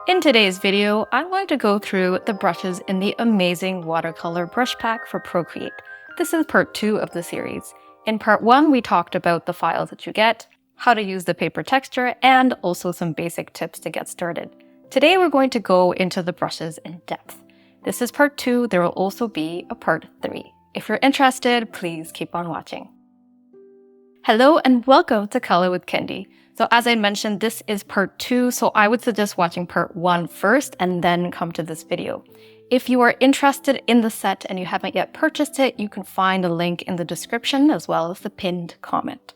In today's video, I'm going to go through the brushes in the Amazing Watercolor Brush Pack for Procreate. This is part 2 of the series. In part 1, we talked about the files that you get, how to use the paper texture, and also some basic tips to get started. Today, we're going to go into the brushes in depth. This is part 2. There will also be a part 3. If you're interested, please keep on watching. Hello and welcome to Color with Kendi. So as I mentioned, this is part 2, so I would suggest watching part 1 first and then come to this video. If you are interested in the set and you haven't yet purchased it, you can find a link in the description as well as the pinned comment.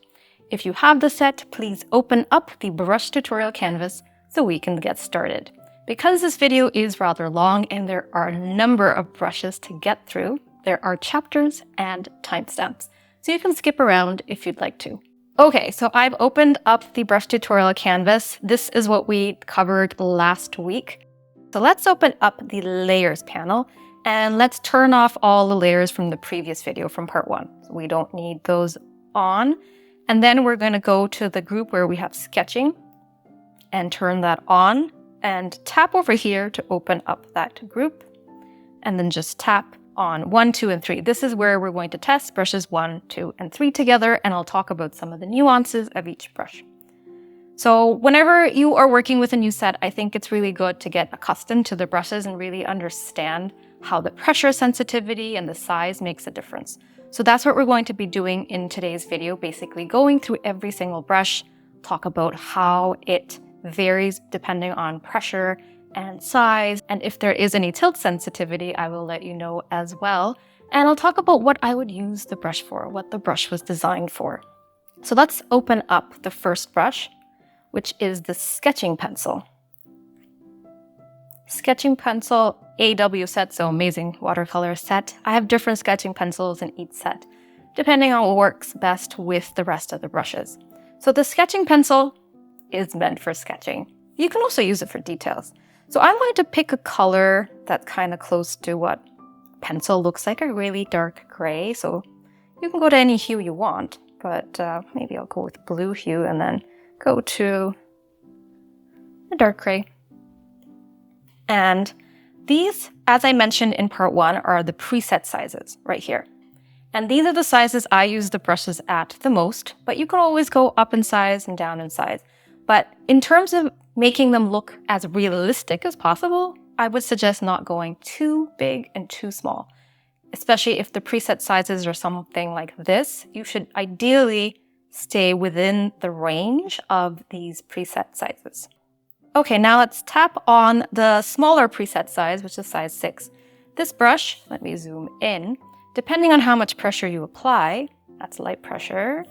If you have the set, please open up the brush tutorial canvas so we can get started. Because this video is rather long and there are a number of brushes to get through, there are chapters and timestamps, so you can skip around if you'd like to. Okay, so I've opened up the brush tutorial canvas. This is what we covered last week. So let's open up the layers panel and let's turn off all the layers from the previous video from part 1. So we don't need those on. And then we're going to go to the group where we have sketching and turn that on and tap over here to open up that group and then just tap on 1, 2, and 3. This is where we're going to test brushes 1, 2, and 3 together, and I'll talk about some of the nuances of each brush. So whenever you are working with a new set, I think it's really good to get accustomed to the brushes and really understand how the pressure sensitivity and the size makes a difference. So that's what we're going to be doing in today's video, basically going through every single brush, talk about how it varies depending on pressure and size, and if there is any tilt sensitivity, I will let you know as well. And I'll talk about what I would use the brush for, what the brush was designed for. So let's open up the first brush, which is the sketching pencil. Sketching pencil AW set, so Amazing Watercolor set. I have different sketching pencils in each set, depending on what works best with the rest of the brushes. So the sketching pencil is meant for sketching. You can also use it for details. So I'm going to pick a color that's kind of close to what pencil looks like, a really dark gray. So you can go to any hue you want, but maybe I'll go with blue hue and then go to a dark gray. And these, as I mentioned in part 1, are the preset sizes right here. And these are the sizes I use the brushes at the most, but you can always go up in size and down in size. But in terms of making them look as realistic as possible, I would suggest not going too big and too small. Especially if the preset sizes are something like this, you should ideally stay within the range of these preset sizes. Okay, now let's tap on the smaller preset size, which is size 6. This brush, let me zoom in, depending on how much pressure you apply, that's light pressure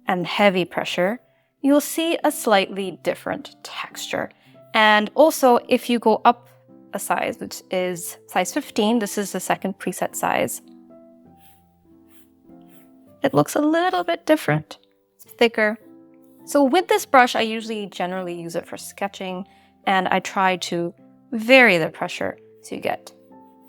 and heavy pressure, you'll see a slightly different texture. And also, if you go up a size, which is size 15, this is the second preset size, it looks a little bit different. It's thicker. So with this brush, I generally use it for sketching, and I try to vary the pressure so you get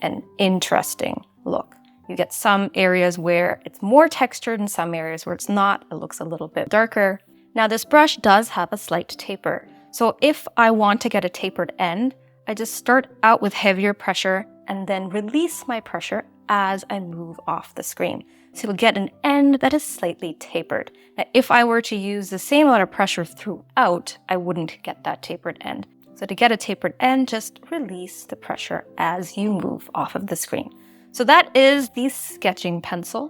an interesting look. You get some areas where it's more textured and some areas where it's not. It looks a little bit darker. Now this brush does have a slight taper. So if I want to get a tapered end, I just start out with heavier pressure and then release my pressure as I move off the screen. So you'll get an end that is slightly tapered. Now if I were to use the same amount of pressure throughout, I wouldn't get that tapered end. So to get a tapered end, just release the pressure as you move off of the screen. So that is the sketching pencil.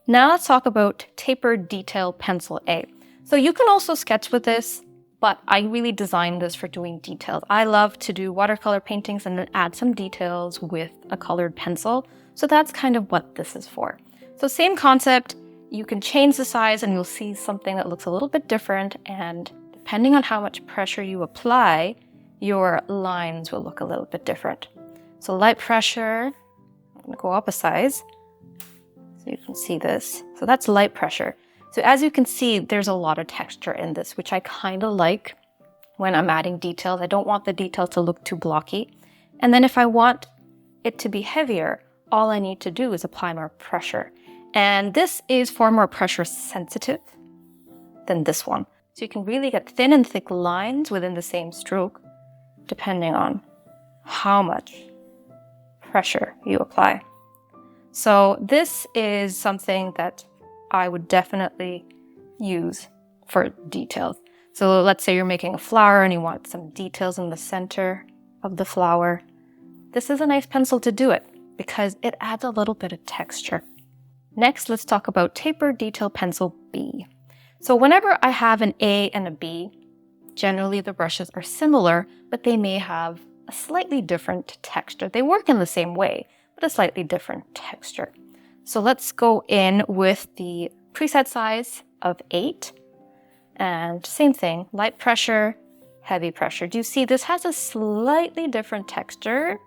Now let's talk about Tapered Detail Pencil A. So you can also sketch with this, but I really designed this for doing details. I love to do watercolor paintings and then add some details with a colored pencil. So that's kind of what this is for. So same concept, you can change the size and you'll see something that looks a little bit different. And depending on how much pressure you apply, your lines will look a little bit different. So light pressure, I'm gonna go up a size so you can see this. So that's light pressure. So as you can see, there's a lot of texture in this, which I kind of like when I'm adding details. I don't want the detail to look too blocky. And then if I want it to be heavier, all I need to do is apply more pressure. And this is far more pressure sensitive than this one. So you can really get thin and thick lines within the same stroke. depending on how much pressure you apply. So this is something that I would definitely use for details. So let's say you're making a flower and you want some details in the center of the flower. This is a nice pencil to do it because it adds a little bit of texture. Next, let's talk about Tapered Detail Pencil B. So whenever I have an A and a B, generally the brushes are similar, but they may have a slightly different texture. They work in the same way, but a slightly different texture. So let's go in with the preset size of 8. And same thing, light pressure, heavy pressure. Do you see this has a slightly different texture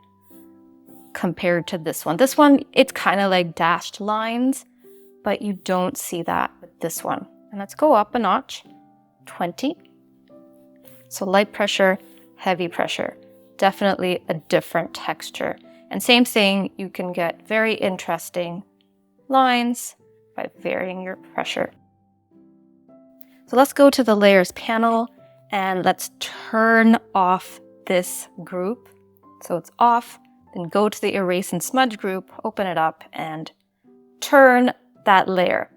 compared to this one? This one, it's kind of like dashed lines, but you don't see that with this one. And let's go up a notch, 20. So light pressure, heavy pressure, definitely a different texture. And same thing, you can get very interesting lines by varying your pressure. So let's go to the layers panel and let's turn off this group. So it's off, then go to the erase and smudge group, open it up and turn that layer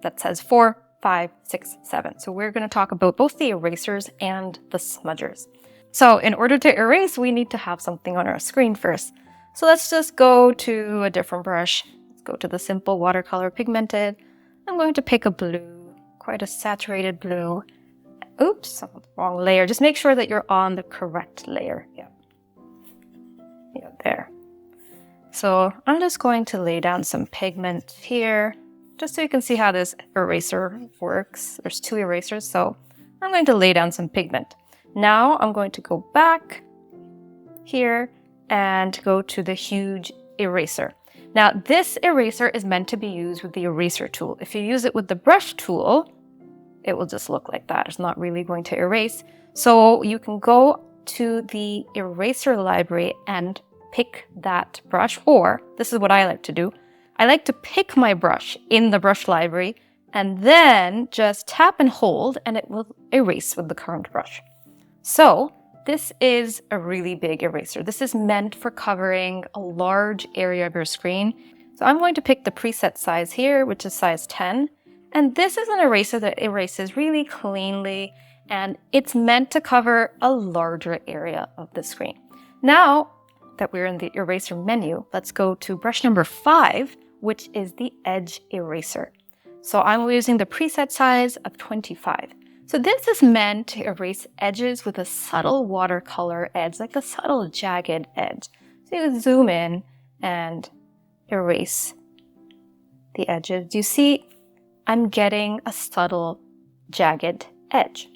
that says 4, 5, 6, 7. So we're going to talk about both the erasers and the smudgers. So in order to erase, we need to have something on our screen first. So let's just go to a different brush. Let's go to the simple watercolor pigmented. I'm going to pick a blue, quite a saturated blue. Oops, wrong layer. Just make sure that you're on the correct layer. Yeah, there. So I'm just going to lay down some pigment here, just so you can see how this eraser works. There's 2 erasers, so I'm going to lay down some pigment. Now I'm going to go back here and go to the huge eraser. Now this eraser is meant to be used with the eraser tool. If you use it with the brush tool, it will just look like that. It's not really going to erase. So you can go to the eraser library and pick that brush, or this is what I like to do. I like to pick my brush in the brush library and then just tap and hold and it will erase with the current brush. So this is a really big eraser. This is meant for covering a large area of your screen. So I'm going to pick the preset size here, which is size 10. And this is an eraser that erases really cleanly and it's meant to cover a larger area of the screen. Now that we're in the eraser menu, let's go to brush number 5, which is the edge eraser. So I'm using the preset size of 25. So this is meant to erase edges with a subtle watercolor edge, like a subtle jagged edge. So you can zoom in and erase the edges. Do you see? I'm getting a subtle jagged edge.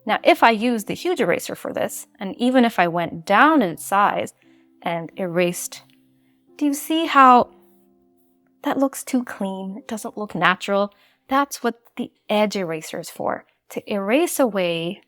Now, if I use the huge eraser for this, and even if I went down in size and erased, do you see how that looks too clean? It doesn't look natural. That's what the edge eraser is for, to erase away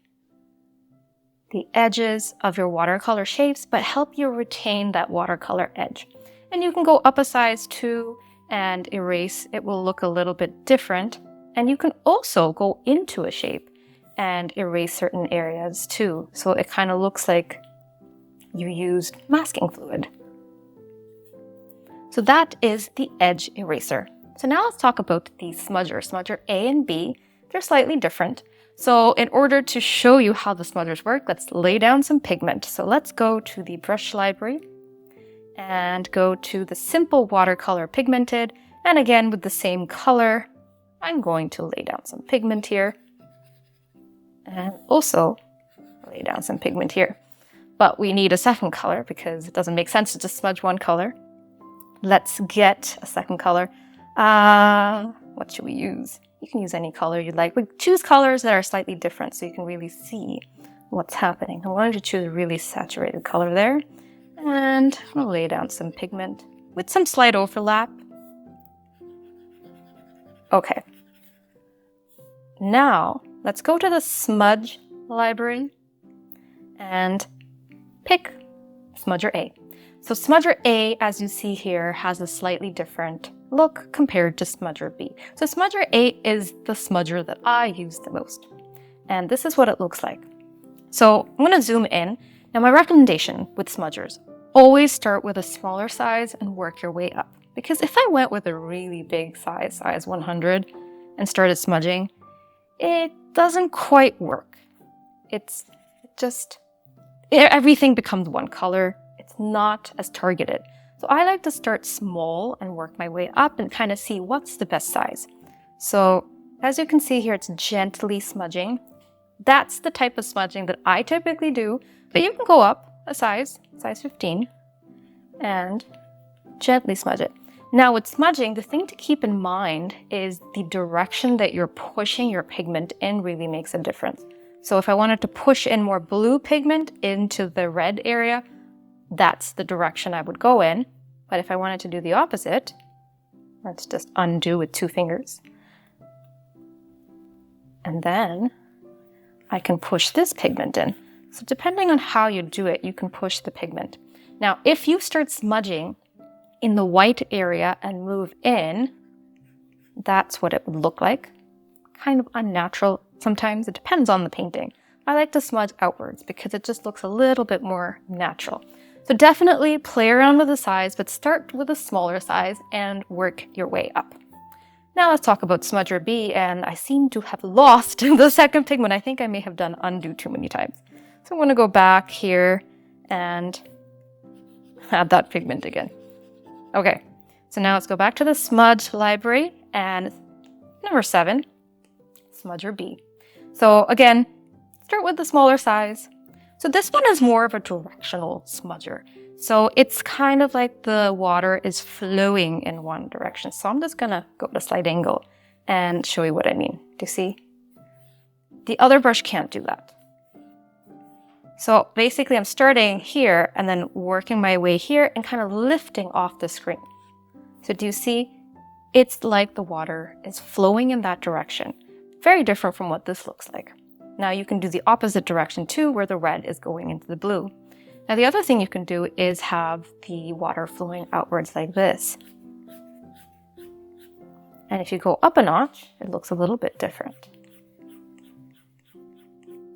the edges of your watercolor shapes, but help you retain that watercolor edge. And you can go up a size too and erase. It will look a little bit different. And you can also go into a shape and erase certain areas too. So it kind of looks like you used masking fluid. So that is the edge eraser. So now let's talk about the smudger. Smudger A and B, they're slightly different. So in order to show you how the smudgers work, let's lay down some pigment. So let's go to the brush library and go to the simple watercolor pigmented. And again, with the same color, I'm going to lay down some pigment here and also lay down some pigment here. But we need a second color because it doesn't make sense to just smudge one color. Let's get a second color. What should we use? You can use any color you'd like. We choose colors that are slightly different so you can really see what's happening. I'm going to choose a really saturated color there. And I'll lay down some pigment with some slight overlap. Okay. Now, let's go to the smudge library and pick Smudger A. So Smudger A, as you see here, has a slightly different look compared to Smudger B. So Smudger A is the smudger that I use the most. And this is what it looks like. So I'm going to zoom in. Now my recommendation with smudgers, always start with a smaller size and work your way up. Because if I went with a really big size 100, and started smudging, it doesn't quite work. It's just, everything becomes one color. It's not as targeted. So I like to start small and work my way up and kind of see what's the best size. So as you can see here, it's gently smudging. That's the type of smudging that I typically do, but you can go up a size 15, and gently smudge it. Now with smudging, the thing to keep in mind is the direction that you're pushing your pigment in really makes a difference. So if I wanted to push in more blue pigment into the red area, that's the direction I would go in. But if I wanted to do the opposite, let's just undo with 2 fingers. And then I can push this pigment in. So depending on how you do it, you can push the pigment. Now, if you start smudging in the white area and move in, that's what it would look like. Kind of unnatural sometimes. It depends on the painting. I like to smudge outwards because it just looks a little bit more natural. So definitely play around with the size, but start with a smaller size and work your way up. Now let's talk about Smudger B, and I seem to have lost the second pigment. I think I may have done undo too many times. So I'm going to go back here and add that pigment again. Okay, so now let's go back to the smudge library and number 7, Smudger B. So again, start with the smaller size. So this one is more of a directional smudger. So it's kind of like the water is flowing in one direction. So I'm just gonna go to slight angle and show you what I mean. Do you see? The other brush can't do that. So basically I'm starting here and then working my way here and kind of lifting off the screen. So do you see? It's like the water is flowing in that direction. Very different from what this looks like. Now you can do the opposite direction too, where the red is going into the blue. Now the other thing you can do is have the water flowing outwards like this. And if you go up a notch, it looks a little bit different.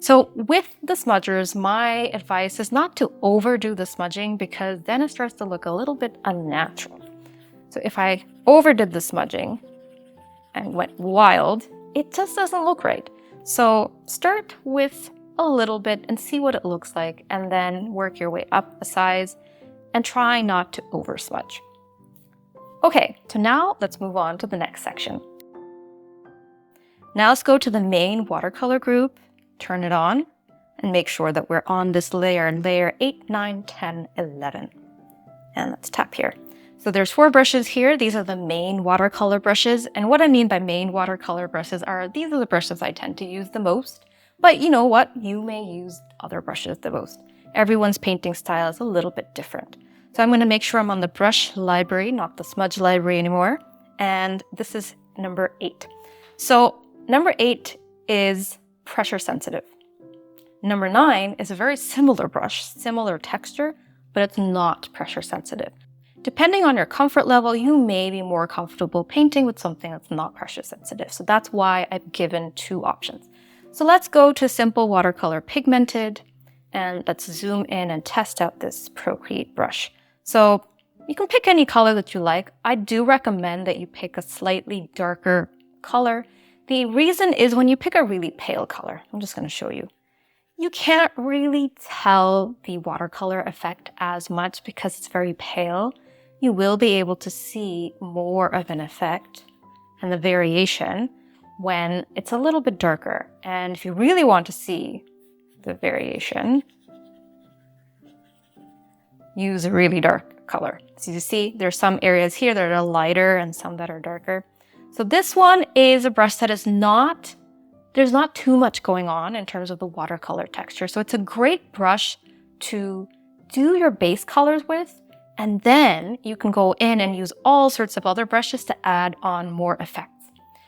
So with the smudgers, my advice is not to overdo the smudging because then it starts to look a little bit unnatural. So if I overdid the smudging and went wild, it just doesn't look right. So start with a little bit and see what it looks like, and then work your way up a size and try not to over smudge. Okay, so now let's move on to the next section. Now let's go to the main watercolor group, turn it on, and make sure that we're on this layer 8, 9, 10, 11. And let's tap here. So there's 4 brushes here. These are the main watercolor brushes. And what I mean by main watercolor brushes are, these are the brushes I tend to use the most. But you know what? You may use other brushes the most. Everyone's painting style is a little bit different. So I'm going to make sure I'm on the brush library, not the smudge library anymore. And this is number 8. So number 8 is pressure sensitive. Number 9 is a very similar brush, similar texture, but it's not pressure sensitive. Depending on your comfort level, you may be more comfortable painting with something that's not pressure sensitive. So that's why I've given 2 options. So let's go to Simple Watercolor Pigmented, and let's zoom in and test out this Procreate brush. So you can pick any color that you like. I do recommend that you pick a slightly darker color. The reason is when you pick a really pale color, I'm just going to show you, you can't really tell the watercolor effect as much because it's very pale. You will be able to see more of an effect and the variation when it's a little bit darker. And if you really want to see the variation, use a really dark color. So you see there's some areas here that are lighter and some that are darker. So this one is a brush that is not, there's not too much going on in terms of the watercolor texture. So it's a great brush to do your base colors with, and then you can go in and use all sorts of other brushes to add on more effects.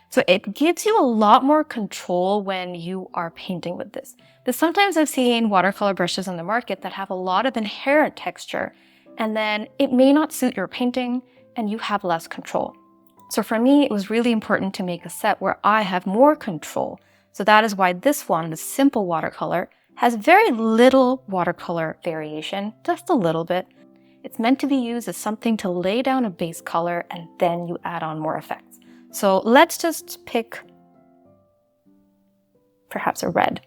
So it gives you a lot more control when you are painting with this. Because sometimes I've seen watercolor brushes on the market that have a lot of inherent texture, and then it may not suit your painting and you have less control. So for me, it was really important to make a set where I have more control. So that is why this one, the Simple Watercolor, has very little watercolor variation, just a little bit. It's meant to be used as something to lay down a base color and then you add on more effects. So let's just pick perhaps a red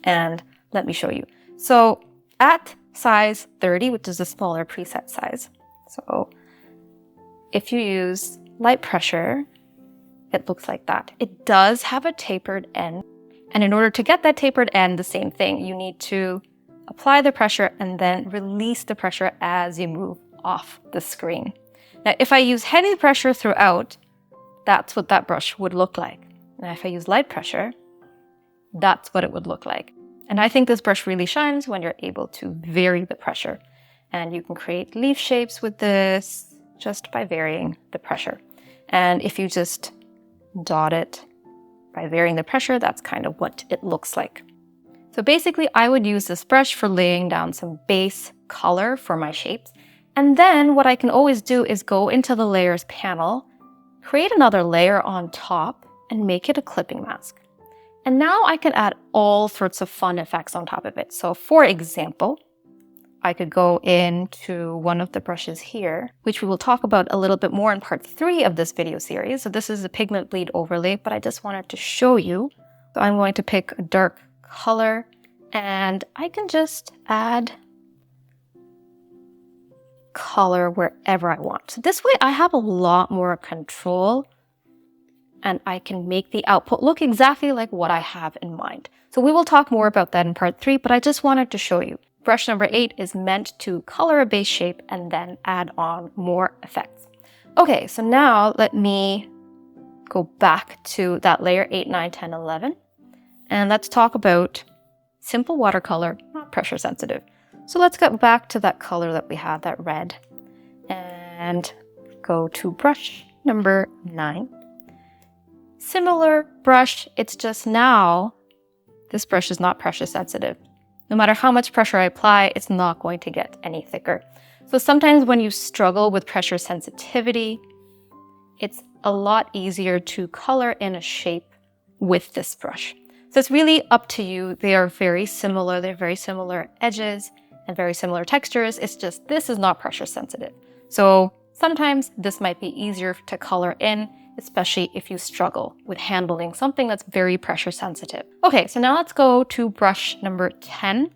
and let me show you. So at size 30, which is the smaller preset size, so if you use light pressure, it looks like that. It does have a tapered end. And in order to get that tapered end, the same thing, you need to apply the pressure and then release the pressure as you move off the screen. Now, if I use heavy pressure throughout, that's what that brush would look like. Now, if I use light pressure, that's what it would look like. And I think this brush really shines when you're able to vary the pressure. And you can create leaf shapes with this just by varying the pressure. And if you just dot it by varying the pressure, that's kind of what it looks like. So basically, I would use this brush for laying down some base color for my shapes. And then what I can always do is go into the layers panel, create another layer on top, and make it a clipping mask. And now I can add all sorts of fun effects on top of it. So for example, I could go into one of the brushes here, which we will talk about a little bit more in part 3 of this video series. So this is a pigment bleed overlay, but I just wanted to show you. So I'm going to pick a dark color and I can just add color wherever I want. So this way I have a lot more control and I can make the output look exactly like what I have in mind. So we will talk more about that in part 3, but I just wanted to show you. Brush number 8 is meant to color a base shape and then add on more effects. Okay, so now let me go back to that layer 8, 9, 10, 11. And let's talk about simple watercolor, not pressure sensitive. So let's get back to that color that we had, that red. And go to brush number 9. Similar brush, it's just now, this brush is not pressure sensitive. No matter how much pressure I apply, it's not going to get any thicker. So sometimes when you struggle with pressure sensitivity, it's a lot easier to color in a shape with this brush. So it's really up to you. They are very similar. They're very similar edges and very similar textures. It's just this is not pressure sensitive. So sometimes this might be easier to color in, especially if you struggle with handling something that's very pressure sensitive. Okay, so now let's go to brush number 10,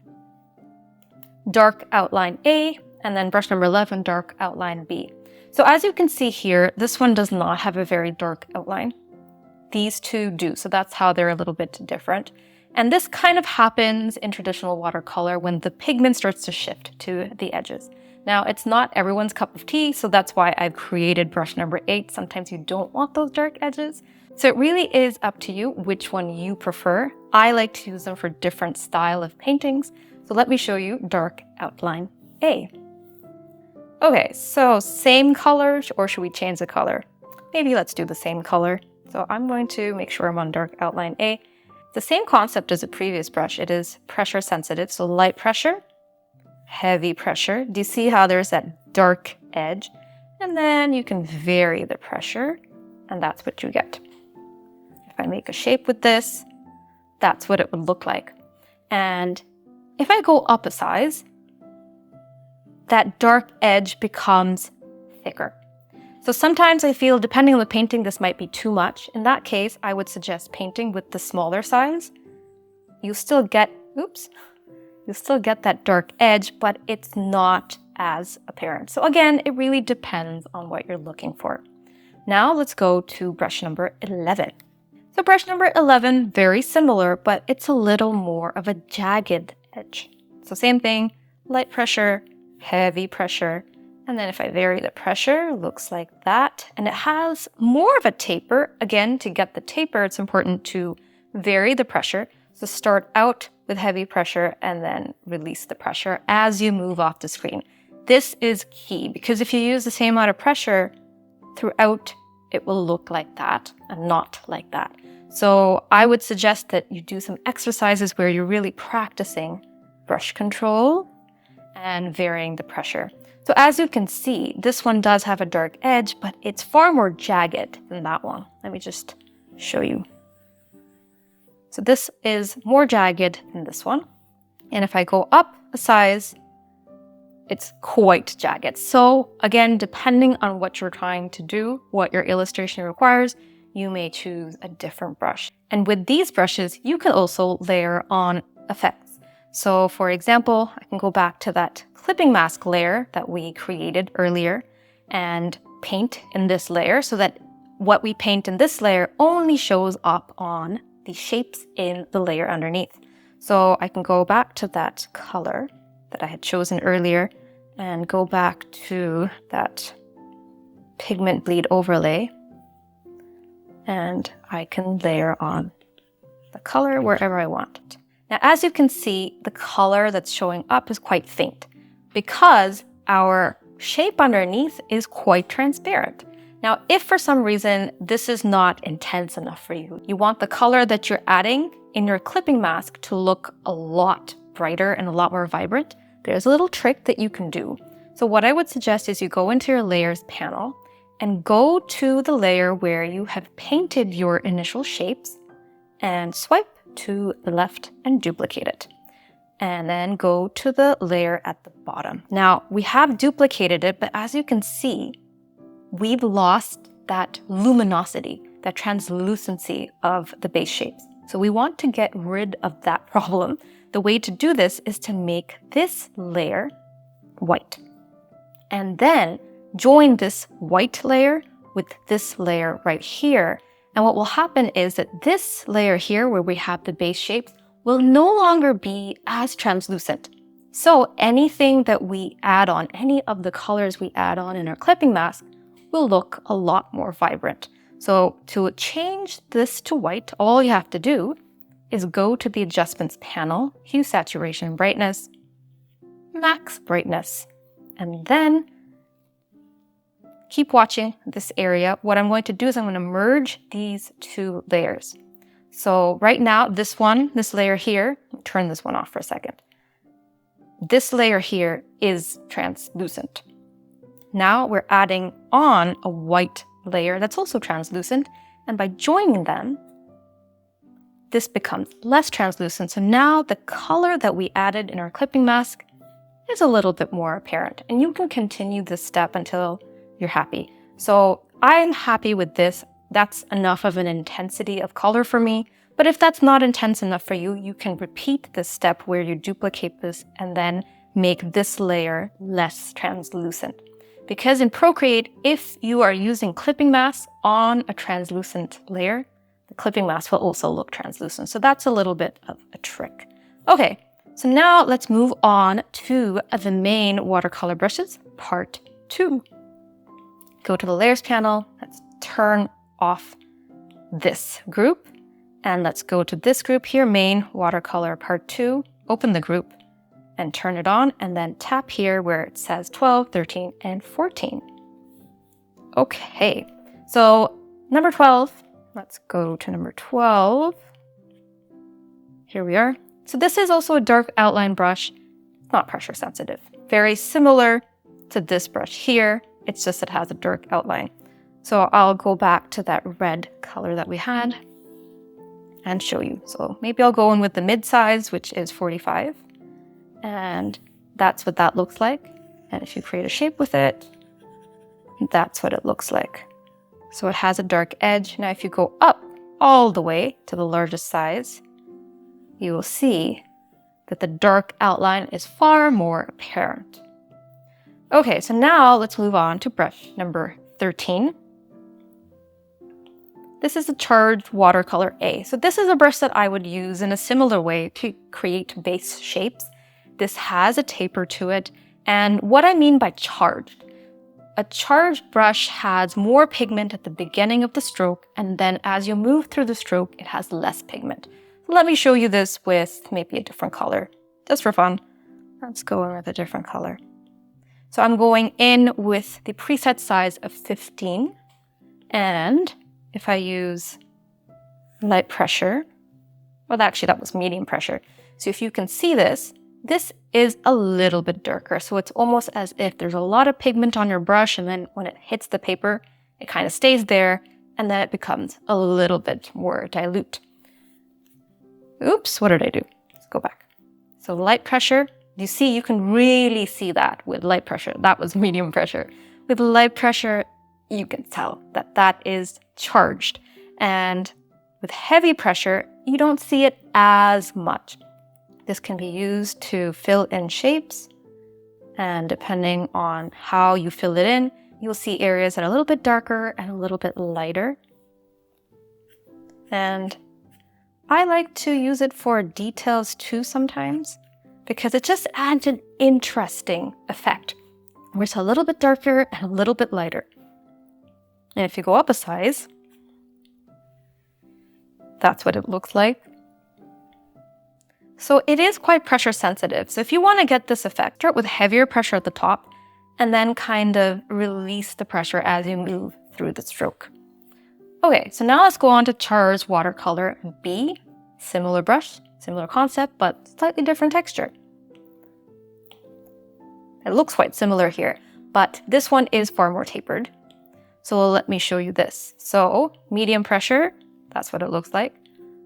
dark outline A, and then brush number 11, dark outline B. So as you can see here, this one does not have a very dark outline. These two do, so that's how they're a little bit different. And this kind of happens in traditional watercolor when the pigment starts to shift to the edges. Now, it's not everyone's cup of tea, so that's why I've created brush number 8. Sometimes you don't want those dark edges. So it really is up to you which one you prefer. I like to use them for different style of paintings. So let me show you dark outline A. Okay, so same color, or should we change the color? Maybe let's do the same color. So I'm going to make sure I'm on dark outline A. The same concept as the previous brush. It is pressure sensitive, so light pressure, heavy pressure. Do you see how there's that dark edge? And then you can vary the pressure, and that's what you get. If I make a shape with this, that's what it would look like. And if I go up a size, that dark edge becomes thicker. So sometimes I feel, depending on the painting, this might be too much. In that case, I would suggest painting with the smaller size. You still get, you still get that dark edge, but it's not as apparent. So again, it really depends on what you're looking for. Now let's go to brush number 11. So brush number 11, very similar, but it's a little more of a jagged edge. So same thing, light pressure, heavy pressure, and then if I vary the pressure, it looks like that. And it has more of a taper. Again, to get the taper, it's important to vary the pressure. So start out with heavy pressure and then release the pressure as you move off the screen. This is key because if you use the same amount of pressure throughout, it will look like that and not like that. So I would suggest that you do some exercises where you're really practicing brush control and varying the pressure. So as you can see, this one does have a dark edge, but it's far more jagged than that one. Let me just show you. So this is more jagged than this one. And if I go up a size, it's quite jagged. So again, depending on what you're trying to do, what your illustration requires, you may choose a different brush. And with these brushes, you can also layer on effects. So for example, I can go back to that clipping mask layer that we created earlier and paint in this layer so that what we paint in this layer only shows up on the shapes in the layer underneath. So I can go back to that color that I had chosen earlier and go back to that pigment bleed overlay, and I can layer on the color wherever I want it. Now, as you can see, the color that's showing up is quite faint because our shape underneath is quite transparent. Now, if for some reason this is not intense enough for you, you want the color that you're adding in your clipping mask to look a lot brighter and a lot more vibrant, there's a little trick that you can do. So what I would suggest is you go into your layers panel and go to the layer where you have painted your initial shapes and swipe to the left and duplicate it. And then go to the layer at the bottom. Now, we have duplicated it, but as you can see, we've lost that luminosity, that translucency of the base shapes. So we want to get rid of that problem. The way to do this is to make this layer white. And then join this white layer with this layer right here. And what will happen is that this layer here, where we have the base shapes, will no longer be as translucent. So anything that we add on, any of the colors we add on in our clipping mask, will look a lot more vibrant. So to change this to white, all you have to do is go to the adjustments panel, hue, saturation, brightness, max brightness, and then keep watching this area. What I'm going to do is I'm going to merge these two layers. So right now, this layer here, turn this one off for a second. This layer here is translucent. Now we're adding on a white layer that's also translucent, and by joining them, this becomes less translucent. So now the color that we added in our clipping mask is a little bit more apparent, and you can continue this step until you're happy. So I'm happy with this. That's enough of an intensity of color for me. But if that's not intense enough for you, you can repeat this step where you duplicate this and then make this layer less translucent. Because in Procreate, if you are using clipping masks on a translucent layer, the clipping mask will also look translucent. So that's a little bit of a trick. Okay, so now let's move on to the main watercolor brushes, part 2. Go to the layers panel, let's turn off this group, and let's go to this group here, main watercolor part 2, open the group and turn it on, and then tap here where it says 12, 13, and 14. Okay, so number 12, let's go to number 12. Here we are. So this is also a dark outline brush, not pressure sensitive. Very similar to this brush here, it's just it has a dark outline. So I'll go back to that red color that we had and show you. So maybe I'll go in with the mid-size, which is 45. And that's what that looks like. And if you create a shape with it, that's what it looks like. So it has a dark edge. Now, if you go up all the way to the largest size, you will see that the dark outline is far more apparent. Okay, so now let's move on to brush number 13. This is a charged watercolor A. So this is a brush that I would use in a similar way to create base shapes. This has a taper to it. And what I mean by charged, a charged brush has more pigment at the beginning of the stroke, and then as you move through the stroke, it has less pigment. So let me show you this with maybe a different color, just for fun. Let's go in with a different color. So I'm going in with the preset size of 15, and if I use light pressure, well, actually that was medium pressure. So if you can see this, this is a little bit darker. So it's almost as if there's a lot of pigment on your brush, and then when it hits the paper, it kind of stays there, and then it becomes a little bit more dilute. Oops, what did I do? Let's go back. So light pressure, you see, you can really see that with light pressure. That was medium pressure. With light pressure, you can tell that that is charged. And with heavy pressure, you don't see it as much. This can be used to fill in shapes. And depending on how you fill it in, you'll see areas that are a little bit darker and a little bit lighter. And I like to use it for details too sometimes, because it just adds an interesting effect, where it's a little bit darker and a little bit lighter. And if you go up a size, that's what it looks like. So it is quite pressure sensitive. So if you want to get this effect, start with heavier pressure at the top and then kind of release the pressure as you move through the stroke. Okay, so now let's go on to Char's Watercolor B. Similar brush, similar concept, but slightly different texture. It looks quite similar here, but this one is far more tapered. So let me show you this. So medium pressure, that's what it looks like.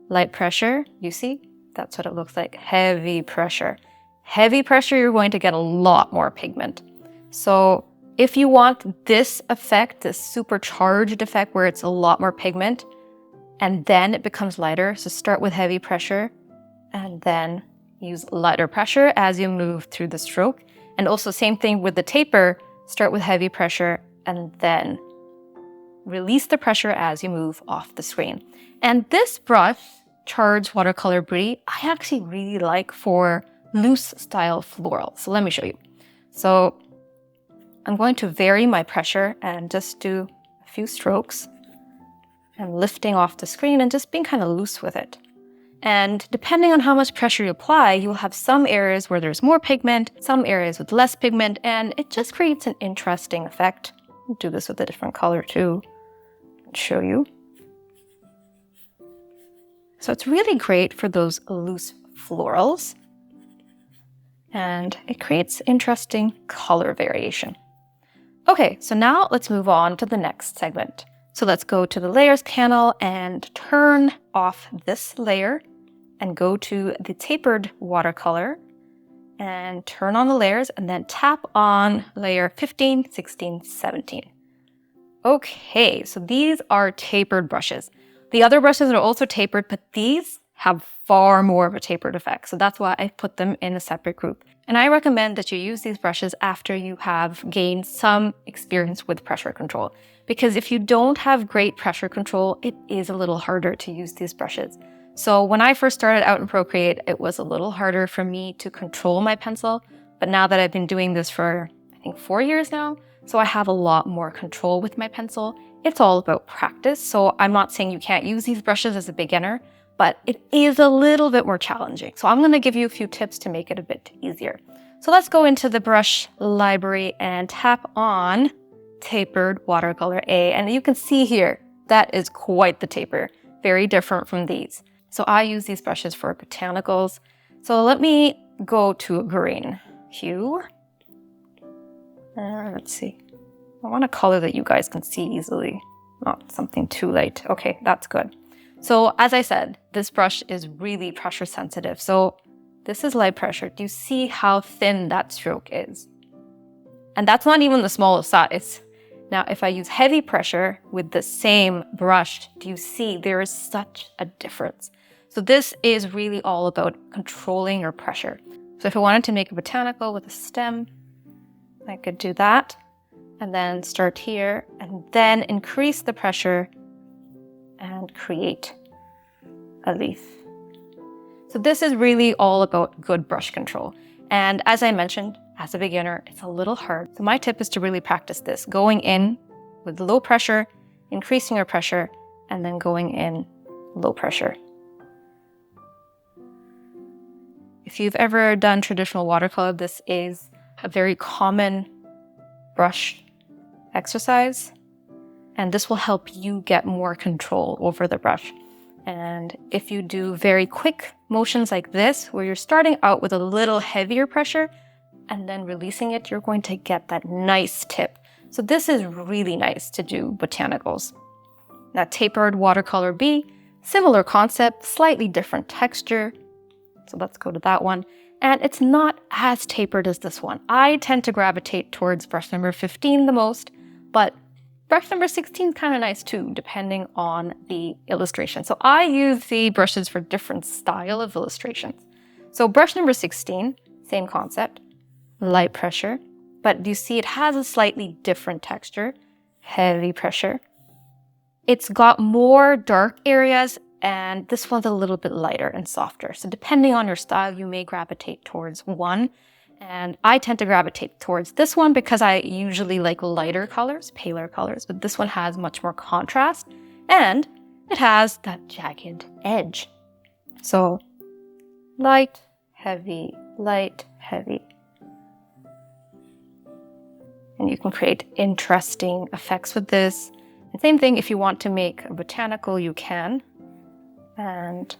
Light pressure, you see, that's what it looks like. Heavy pressure. Heavy pressure, you're going to get a lot more pigment. So if you want this effect, this supercharged effect where it's a lot more pigment, and then it becomes lighter, so start with heavy pressure and then use lighter pressure as you move through the stroke. And also same thing with the taper, start with heavy pressure and then release the pressure as you move off the screen. And this brush, Char's Watercolor Brie, I actually really like for loose style floral. So let me show you. So I'm going to vary my pressure and just do a few strokes and lifting off the screen and just being kind of loose with it. And depending on how much pressure you apply, you will have some areas where there's more pigment, some areas with less pigment, and it just creates an interesting effect. I'll do this with a different color too, and show you. So it's really great for those loose florals, and it creates interesting color variation. Okay, so now let's move on to the next segment. So let's go to the layers panel and turn off this layer and go to the tapered watercolor and turn on the layers and then tap on layer 15, 16, 17. Okay, so these are tapered brushes. The other brushes are also tapered, but these have far more of a tapered effect. So that's why I put them in a separate group. And I recommend that you use these brushes after you have gained some experience with pressure control. Because if you don't have great pressure control, it is a little harder to use these brushes. So when I first started out in Procreate, it was a little harder for me to control my pencil. But now that I've been doing this for, I think, 4 years now, so I have a lot more control with my pencil. It's all about practice. So I'm not saying you can't use these brushes as a beginner, but it is a little bit more challenging. So I'm going to give you a few tips to make it a bit easier. So let's go into the brush library and tap on Tapered Watercolor A. And you can see here, that is quite the taper, very different from these. So I use these brushes for botanicals. So let me go to a green hue. Let's see. I want a color that you guys can see easily, not something too light. Okay, that's good. So as I said, this brush is really pressure sensitive. So this is light pressure. Do you see how thin that stroke is? And that's not even the smallest size. Now, if I use heavy pressure with the same brush, do you see there is such a difference? So this is really all about controlling your pressure. So if I wanted to make a botanical with a stem, I could do that and then start here and then increase the pressure and create a leaf. So this is really all about good brush control. And as I mentioned, as a beginner, it's a little hard. So my tip is to really practice this, going in with low pressure, increasing your pressure, and then going in low pressure. If you've ever done traditional watercolor, this is a very common brush exercise, and this will help you get more control over the brush. And if you do very quick motions like this, where you're starting out with a little heavier pressure and then releasing it, you're going to get that nice tip. So this is really nice to do botanicals. Now, Tapered Watercolor B, similar concept, slightly different texture. So let's go to that one. and it's not as tapered as this one. I tend to gravitate towards brush number 15 the most, but brush number 16 is kind of nice too, depending on the illustration. So I use the brushes for different style of illustrations. So brush number 16, same concept, light pressure, but you see it has a slightly different texture, heavy pressure. It's got more dark areas, and this one's a little bit lighter and softer. So depending on your style, you may gravitate towards one. And I tend to gravitate towards this one because I usually like lighter colors, paler colors, but this one has much more contrast and it has that jagged edge. So light, heavy, light, heavy. And you can create interesting effects with this. And same thing, if you want to make a botanical, you can. And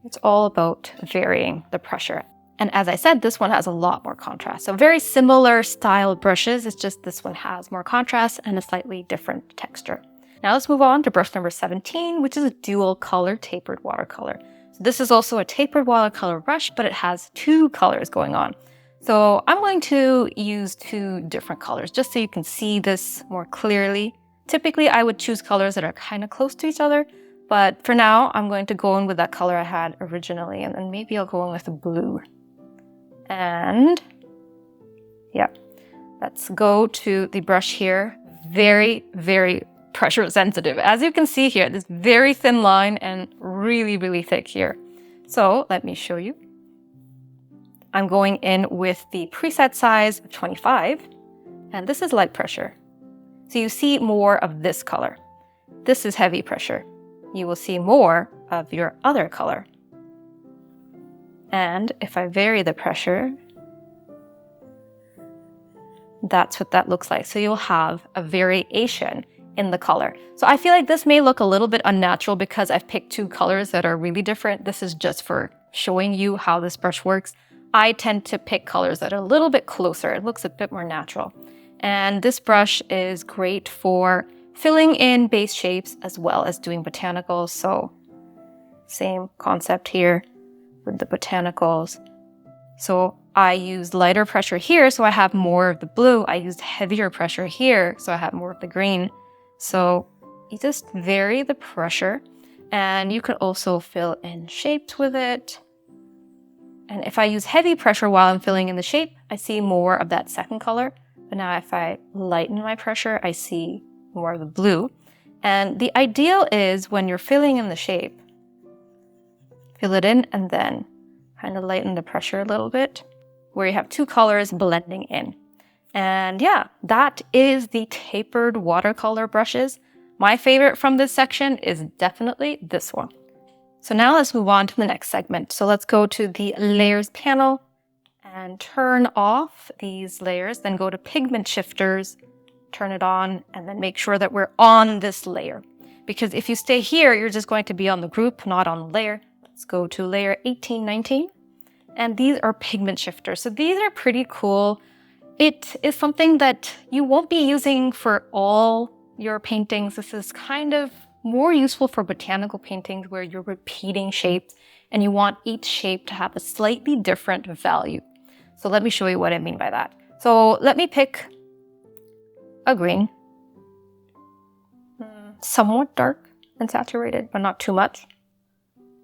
it's all about varying the pressure. And as I said, this one has a lot more contrast. So very similar style brushes, it's just this one has more contrast and a slightly different texture. Now let's move on to brush number 17, which is a dual color tapered watercolor. So this is also a tapered watercolor brush, but it has two colors going on. So I'm going to use two different colors just so you can see this more clearly. Typically, I would choose colors that are kind of close to each other, but for now, I'm going to go in with that color I had originally, and then maybe I'll go in with the blue. And yeah, let's go to the brush here. Very, very pressure sensitive. As you can see here, this very thin line and really, really thick here. So let me show you. I'm going in with the preset size of 25, and this is light pressure. So you see more of this color. This is heavy pressure. You will see more of your other color. And if I vary the pressure, that's what that looks like. So you'll have a variation in the color. So I feel like this may look a little bit unnatural because I've picked two colors that are really different. This is just for showing you how this brush works. I tend to pick colors that are a little bit closer. It looks a bit more natural. And this brush is great for filling in base shapes as well as doing botanicals. So same concept here with the botanicals. So I used lighter pressure here, so I have more of the blue. I used heavier pressure here, so I have more of the green. So you just vary the pressure, and you could also fill in shapes with it. And if I use heavy pressure while I'm filling in the shape, I see more of that second color. But now if I lighten my pressure, I see more of the blue. And the ideal is when you're filling in the shape, fill it in and then kind of lighten the pressure a little bit, where you have two colors blending in. And yeah, that is the tapered watercolor brushes. My favorite from this section is definitely this one. So now let's move on to the next segment. So let's go to the layers panel and turn off these layers, then go to pigment shifters, turn it on, and then make sure that we're on this layer. Because if you stay here, you're just going to be on the group, not on the layer. Let's go to layer 18, 19. And these are pigment shifters. So these are pretty cool. It is something that you won't be using for all your paintings. This is kind of more useful for botanical paintings where you're repeating shapes and you want each shape to have a slightly different value. So let me show you what I mean by that. So let me pick a green, somewhat dark and saturated, but not too much.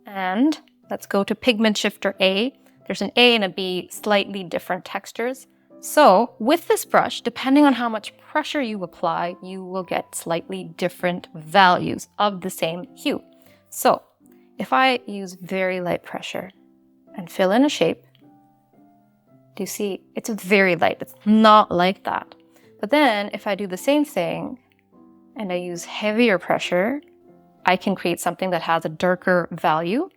And let's go to pigment shifter A. There's an A and a B, slightly different textures. So with this brush, depending on how much pressure you apply, you will get slightly different values of the same hue. So if I use very light pressure and fill in a shape, do you see it's very light? It's not like that. But then if I do the same thing and I use heavier pressure, I can create something that has a darker value.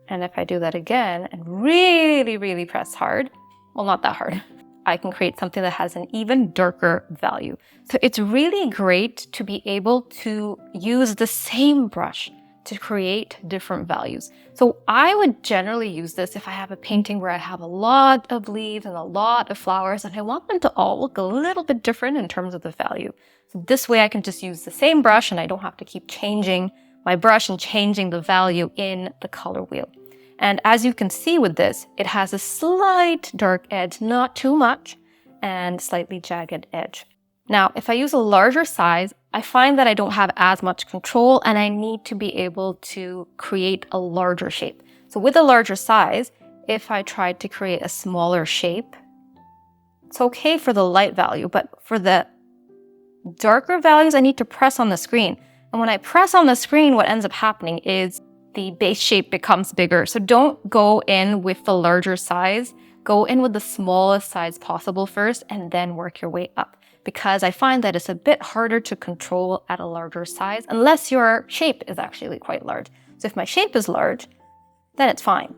And if I do that again and really, really press hard, well, not that hard, I can create something that has an even darker value. So it's really great to be able to use the same brush to create different values. So I would generally use this if I have a painting where I have a lot of leaves and a lot of flowers and I want them to all look a little bit different in terms of the value. So this way I can just use the same brush and I don't have to keep changing my brush and changing the value in the color wheel. And as you can see with this, it has a slight dark edge, not too much, and slightly jagged edge. Now, if I use a larger size, I find that I don't have as much control and I need to be able to create a larger shape. So with a larger size, if I tried to create a smaller shape, it's okay for the light value, but for the darker values, I need to press on the screen. And when I press on the screen, what ends up happening is the base shape becomes bigger. So don't go in with the larger size. Go in with the smallest size possible first and then work your way up. Because I find that it's a bit harder to control at a larger size unless your shape is actually quite large. So if my shape is large, then it's fine.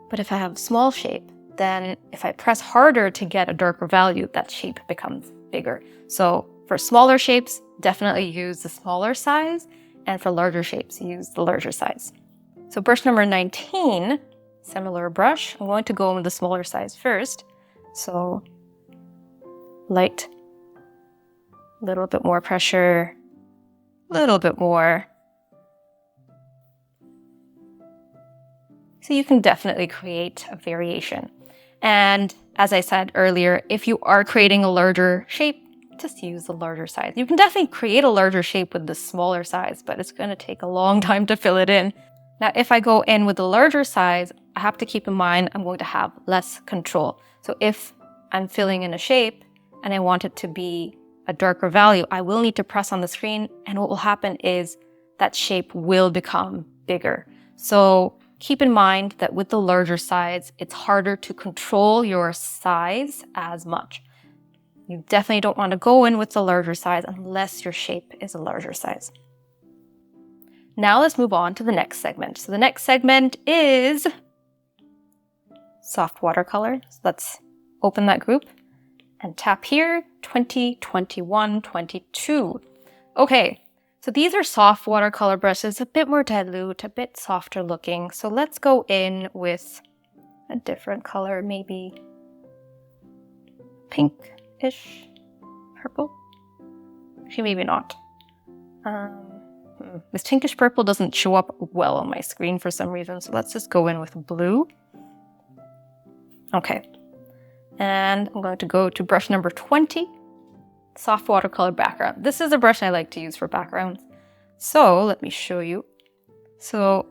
But if I have a small shape, then if I press harder to get a darker value, that shape becomes bigger. So for smaller shapes, definitely use the smaller size. And for larger shapes, use the larger size. So brush number 19, similar brush. I'm going to go in with the smaller size first. So light, a little bit more pressure, a little bit more. So you can definitely create a variation. And as I said earlier, if you are creating a larger shape, just use the larger size. You can definitely create a larger shape with the smaller size, but it's going to take a long time to fill it in. Now, if I go in with the larger size, I have to keep in mind I'm going to have less control. So if I'm filling in a shape and I want it to be a darker value, I will need to press on the screen, and what will happen is that shape will become bigger. So keep in mind that with the larger size, it's harder to control your size as much. You definitely don't want to go in with the larger size unless your shape is a larger size. Now let's move on to the next segment. So the next segment is soft watercolor. So let's open that group and tap here, 2021, 22. Okay, so these are soft watercolor brushes, a bit more dilute, a bit softer looking. So let's go in with a different color, maybe pink-ish, purple. Actually, maybe not. This pinkish purple doesn't show up well on my screen for some reason, so let's just go in with blue. Okay, and I'm going to go to brush number 20, soft watercolor background. This is a brush I like to use for backgrounds. So let me show you. So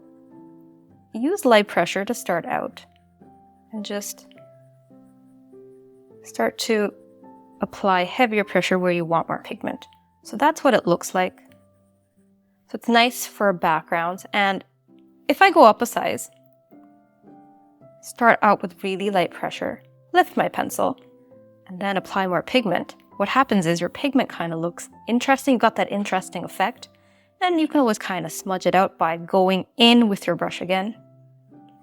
use light pressure to start out and just start to apply heavier pressure where you want more pigment. So that's what it looks like. So it's nice for backgrounds. And if I go up a size, start out with really light pressure, lift my pencil, and then apply more pigment, what happens is your pigment kind of looks interesting. You've got that interesting effect. And you can always kind of smudge it out by going in with your brush again.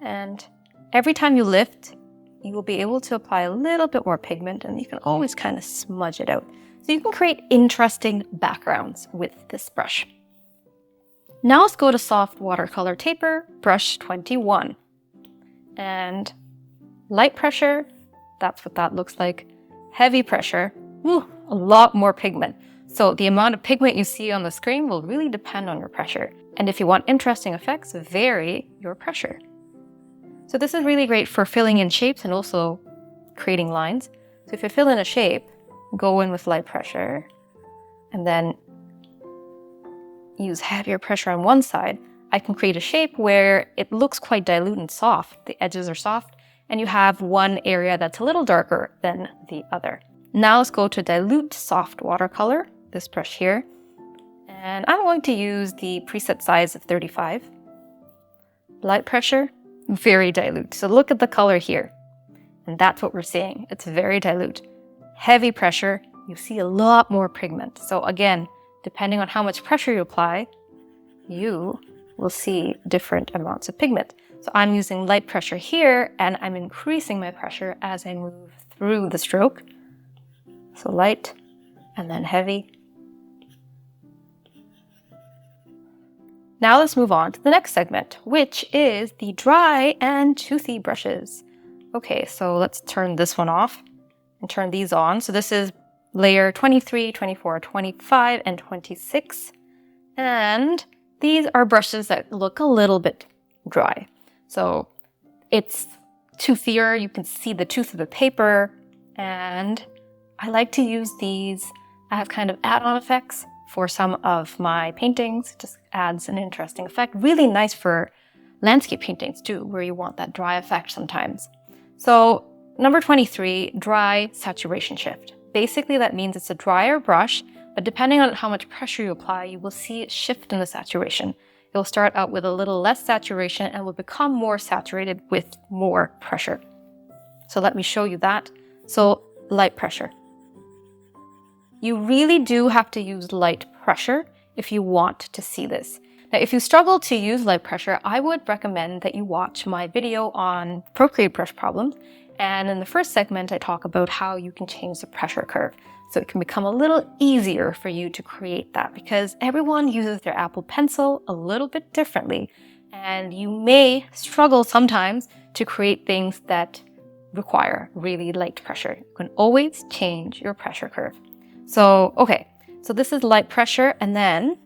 And every time you lift, you will be able to apply a little bit more pigment, and you can always kind of smudge it out. So you can create interesting backgrounds with this brush. Now let's go to soft watercolor taper, brush 21. And light pressure, that's what that looks like. Heavy pressure, a lot more pigment. So the amount of pigment you see on the screen will really depend on your pressure. And if you want interesting effects, vary your pressure. So this is really great for filling in shapes and also creating lines. So if you fill in a shape, go in with light pressure, and then use heavier pressure on one side, I can create a shape where it looks quite dilute and soft. The edges are soft, and you have one area that's a little darker than the other. Now let's go to dilute soft watercolor, this brush here. And I'm going to use the preset size of 35. Light pressure, very dilute. So look at the color here. And that's what we're seeing. It's very dilute. Heavy pressure, you see a lot more pigment. So again, depending on how much pressure you apply, you will see different amounts of pigment. So I'm using light pressure here, and I'm increasing my pressure as I move through the stroke. So light, and then heavy. Now let's move on to the next segment, which is the dry and toothy brushes. Okay, so let's turn this one off and turn these on. So this is layer 23, 24, 25, and 26. And These are brushes that look a little bit dry. So it's toothier, you can see the tooth of the paper, and I like to use these as kind of add-on effects for some of my paintings. It just adds an interesting effect. Really nice for landscape paintings too, where you want that dry effect sometimes. So number 23, dry saturation shift. Basically that means it's a drier brush, but depending on how much pressure you apply, you will see it shift in the saturation. It'll start out with a little less saturation and will become more saturated with more pressure. So let me show you that. So light pressure. You really do have to use light pressure if you want to see this. Now, if you struggle to use light pressure, I would recommend that you watch my video on Procreate brush problems. And in the first segment, I talk about how you can change the pressure curve. So it can become a little easier for you to create that, because everyone uses their Apple Pencil a little bit differently. And you may struggle sometimes to create things that require really light pressure. You can always change your pressure curve. So, okay, so this is light pressure, and then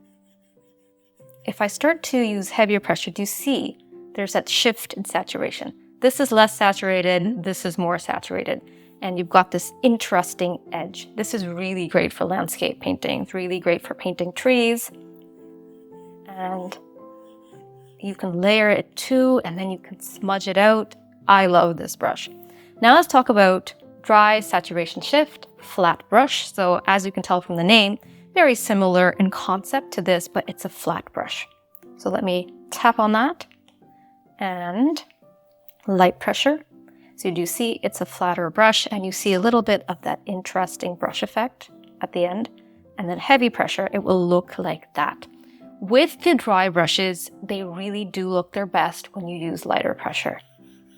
if I start to use heavier pressure, do you see there's that shift in saturation? This is less saturated, this is more saturated, and you've got this interesting edge. This is really great for landscape painting. It's really great for painting trees, and you can layer it too, and then you can smudge it out. I love this brush. Now let's talk about dry saturation shift, flat brush. So as you can tell from the name, very similar in concept to this, but it's a flat brush. So let me tap on that, and light pressure. So you do see it's a flatter brush, and you see a little bit of that interesting brush effect at the end. And then heavy pressure, it will look like that. With the dry brushes, they really do look their best when you use lighter pressure.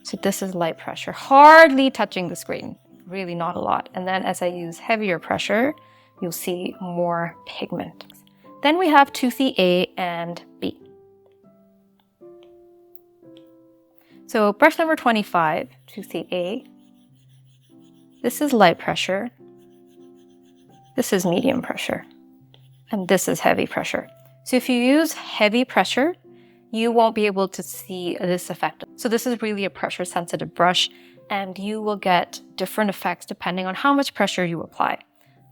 So this is light pressure, hardly touching the screen, really not a lot. And then as I use heavier pressure, you'll see more pigment. Then we have Toothy A and B. So brush number 25, Toothy A. This is light pressure. This is medium pressure. And this is heavy pressure. So if you use heavy pressure, you won't be able to see this effect. So this is really a pressure sensitive brush, and you will get different effects depending on how much pressure you apply.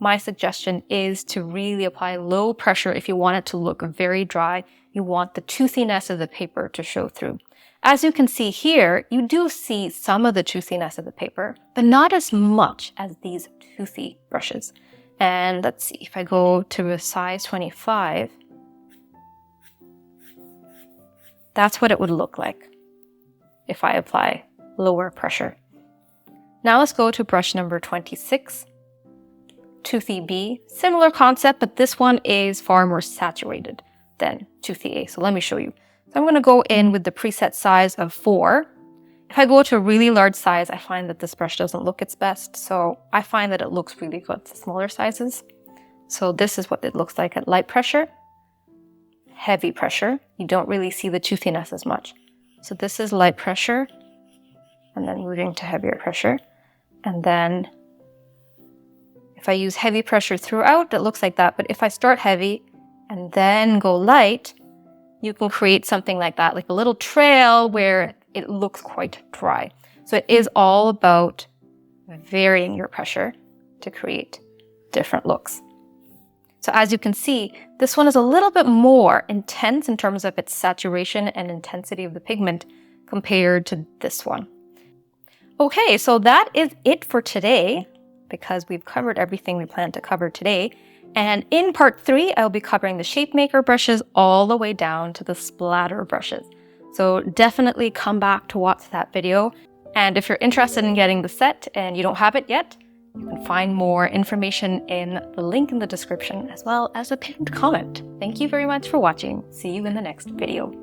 My suggestion is to really apply low pressure if you want it to look very dry. You want the toothiness of the paper to show through. As you can see here, you do see some of the toothiness of the paper, but not as much as these toothy brushes. And let's see, if I go to a size 25, that's what it would look like if I apply lower pressure. Now let's go to brush number 26, Toothy B. Similar concept, but this one is far more saturated than Toothy A. So let me show you. So I'm going to go in with the preset size of 4. If I go to a really large size, I find that this brush doesn't look its best. So I find that it looks really good to smaller sizes. So this is what it looks like at light pressure. Heavy pressure, you don't really see the toothiness as much. So this is light pressure, and then moving to heavier pressure. And then if I use heavy pressure throughout, it looks like that. But if I start heavy and then go light, you can create something like that, like a little trail where it looks quite dry. So it is all about varying your pressure to create different looks. So as you can see, this one is a little bit more intense in terms of its saturation and intensity of the pigment compared to this one. Okay, so that is it for today, because we've covered everything we planned to cover today. And in part 3, I'll be covering the shape maker brushes all the way down to the splatter brushes. So definitely come back to watch that video. And if you're interested in getting the set and you don't have it yet, you can find more information in the link in the description, as well as a pinned comment. Thank you very much for watching. See you in the next video.